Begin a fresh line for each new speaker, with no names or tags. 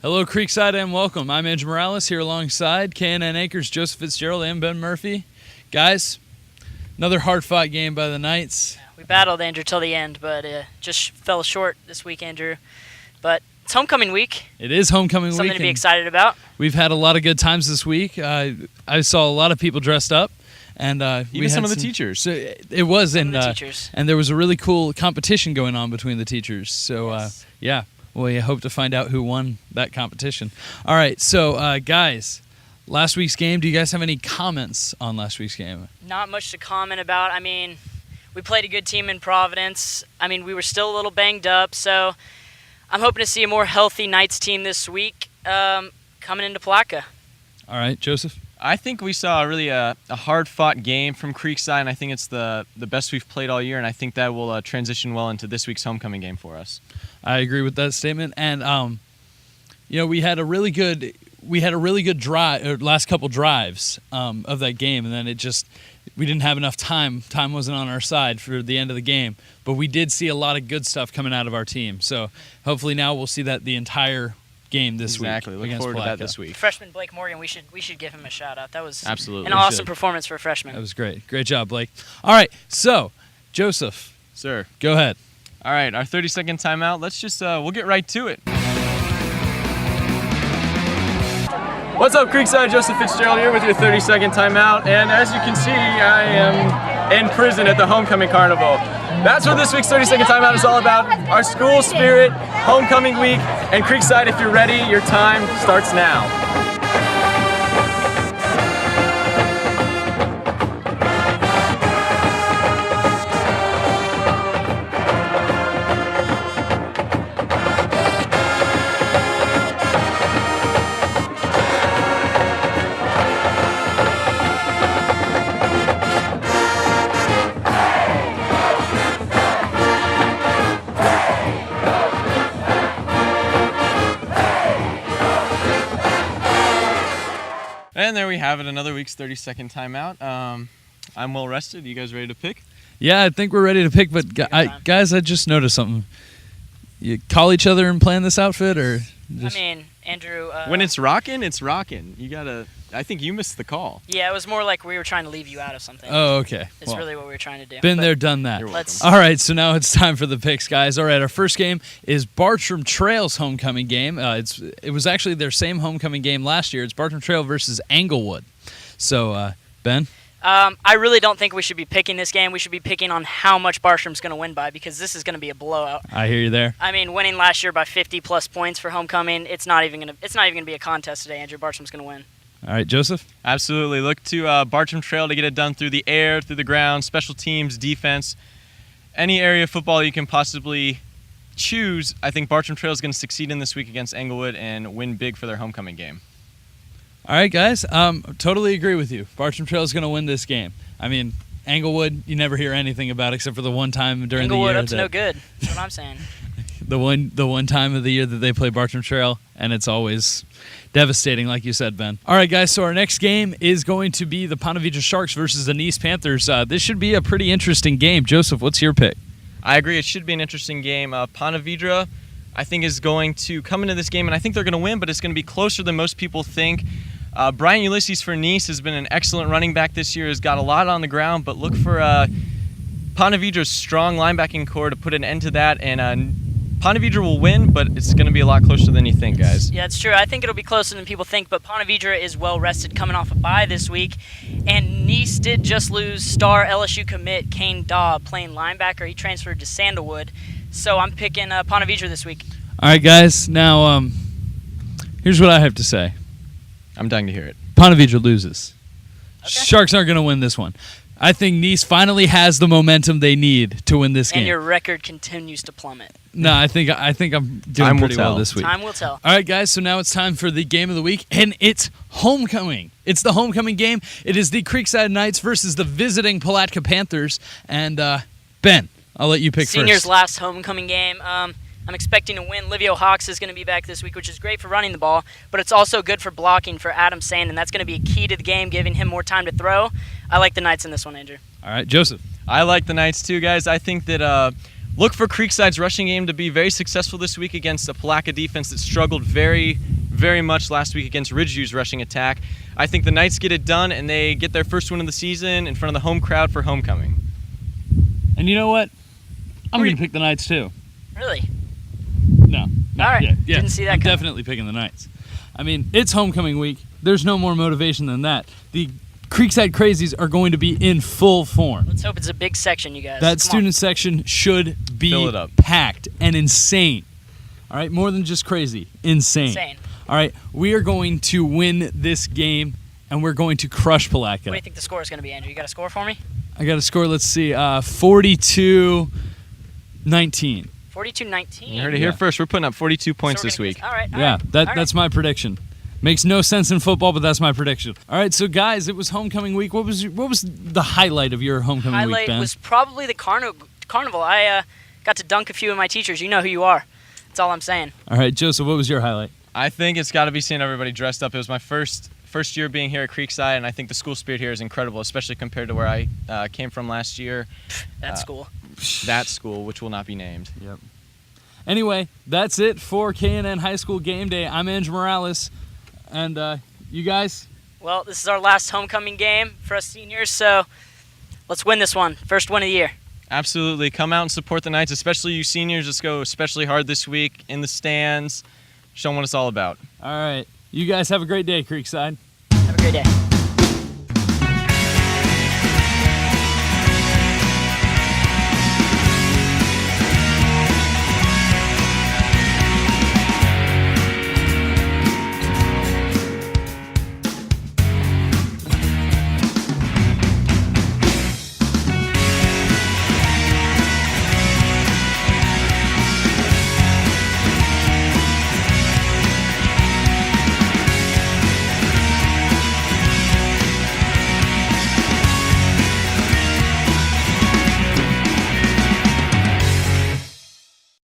Hello, Creekside, and welcome. I'm Andrew Morales here alongside KNN Acres, Joseph Fitzgerald, and Ben Murphy. Guys, another hard-fought game by the Knights.
We battled, Andrew, till the end, but just fell short this week, Andrew. But it's homecoming week.
It is homecoming week.
Something to be excited about.
We've had a lot of good times this week. I saw a lot of people dressed up. And
even some of the teachers.
So it was,
some of the teachers.
And there was a really cool competition going on between the teachers. So,
yes.
Yeah, we hope to find out who won that competition. All right, so guys, last week's game, do you guys have any comments on last week's game?
Not much to comment about. I mean, we played a good team in Providence. I mean, we were still a little banged up, so I'm hoping to see a more healthy Knights team this week coming into Palatka.
All right, Joseph?
I think we saw really a hard-fought game from Creekside, and I think it's the best we've played all year, and I think that will transition well into this week's homecoming game for us.
I agree with that statement, and we had a really good drive, last couple drives of that game, and then we didn't have enough time. Time wasn't on our side for the end of the game, but we did see a lot of good stuff coming out of our team. So hopefully now we'll see that the entire game this week.
Exactly. Look forward to that this week.
Freshman Blake Morgan, we should give him a shout out. That was
absolutely
an awesome performance for a freshman.
That was great. Great job, Blake. All right, so Joseph,
sir,
go ahead.
All right, our 30-second timeout. Let's just we'll get right to it. What's up, Creekside? Joseph Fitzgerald here with your 30-second timeout, and as you can see, I am in prison at the homecoming carnival. That's what this week's 30-second timeout is all about. Our school spirit, homecoming week, and Creekside, if you're ready, your time starts now. And there we have it, another week's 30-second timeout. I'm well rested. You guys ready to pick?
Yeah, I think we're ready to pick, but guys, I just noticed something. You call each other and plan this outfit, or just...
I mean, Andrew...
when it's rocking, it's rocking. You gotta... I think you missed the call.
Yeah, it was more like we were trying to leave you out of something.
Oh, okay.
It's really what we were trying to do.
Been there, done that.
You're welcome.
All right, so now it's time for the picks, guys. All right, our first game is Bartram Trail's homecoming game. It was actually their same homecoming game last year. It's Bartram Trail versus Englewood. So, Ben?
I really don't think we should be picking this game. We should be picking on how much Bartram's going to win by, because this is going to be a blowout.
I hear you there.
I mean, winning last year by 50-plus points for homecoming, it's not even going to be a contest today, Andrew. Bartram's going to win.
All right, Joseph?
Absolutely. Look to Bartram Trail to get it done through the air, through the ground, special teams, defense, any area of football you can possibly choose. I think Bartram Trail is going to succeed in this week against Englewood and win big for their homecoming game.
All right, guys. Totally agree with you. Bartram Trail is going to win this game. I mean, Englewood, you never hear anything about except for the one time during the year.
Englewood up to no good. That's what I'm saying.
The one time of the year that they play Bartram Trail, and it's always devastating, like you said, Ben. All right, guys, so our next game is going to be the Ponte Vedra Sharks versus the Nease Panthers. This should be a pretty interesting game. Joseph, what's your pick?
I agree. It should be an interesting game. Ponte Vedra, I think, is going to come into this game, and I think they're going to win, but it's going to be closer than most people think. Brian Ulysses for Nease has been an excellent running back this year, has got a lot on the ground, but look for Ponte Vedra's strong linebacking core to put an end to that, and Ponte Vedra will win, but it's going to be a lot closer than you think, guys.
Yeah, it's true. I think it'll be closer than people think, but Ponte Vedra is well rested coming off a bye this week, and Nease did just lose star LSU commit Kane Daub playing linebacker. He transferred to Sandalwood, so I'm picking Ponte Vedra this week.
All right, guys. Now, here's what I have to say.
I'm dying to hear it.
Ponte Vedra loses.
Okay.
Sharks aren't going to win this one. I think Nease finally has the momentum they need to win this game.
And your record continues to plummet.
No, I think I'm doing pretty well this week.
Time will tell.
All right, guys, so now it's time for the game of the week, and it's homecoming. It's the homecoming game. It is the Creekside Knights versus the visiting Palatka Panthers. And, Ben, I'll let you pick
Senior's
first.
last homecoming game. I'm expecting to win. Livio Hawks is going to be back this week, which is great for running the ball, but it's also good for blocking for Adam Sand, and that's going to be a key to the game, giving him more time to throw. I like the Knights in this one, Andrew.
All right, Joseph.
I like the Knights too, guys. I think that look for Creekside's rushing game to be very successful this week against a Palatka defense that struggled very very much last week against Ridgeview's rushing attack. I think the Knights get it done, and they get their first win of the season in front of the home crowd for homecoming.
And you know what? I'm going to pick the Knights too.
Really?
No.
All right.
Yeah,
Didn't see that
I'm
coming.
definitely picking the Knights. I mean, it's homecoming week. There's no more motivation than that. The Creekside Crazies are going to be in full form.
Let's hope it's a big section, you guys.
That
Come
student section should
Fill
be
it up.
packed and insane. All right, more than just crazy, insane.
Insane.
All right, we are going to win this game, and we're going to crush Palatka.
What do you think the score is going to be, Andrew? You got a score for me?
I got a score. Let's see, 42-19.
42-19.
You heard it here first. We're putting up 42 points this week.
All right.
Yeah,
all right.
that's my prediction. Makes no sense in football, but that's my prediction. All right, so guys, it was homecoming week. What was the highlight of your homecoming week,
Highlight
Ben?
was probably the carnival. I got to dunk a few of my teachers. You know who you are. That's all I'm saying.
All right, Joseph, what was your highlight?
I think it's got to be seeing everybody dressed up. It was my first year being here at Creekside, and I think the school spirit here is incredible, especially compared to where I came from last year.
That school.
That school, which will not be named.
Yep. Anyway, that's it for KNN High School Game Day. I'm Andrew Morales, and you guys?
Well, this is our last homecoming game for us seniors, so let's win this one. First win of the year.
Absolutely. Come out and support the Knights, especially you seniors. Let's go especially hard this week in the stands. Show them what it's all about.
All right. You guys have a great day, Creekside.
Have a great day.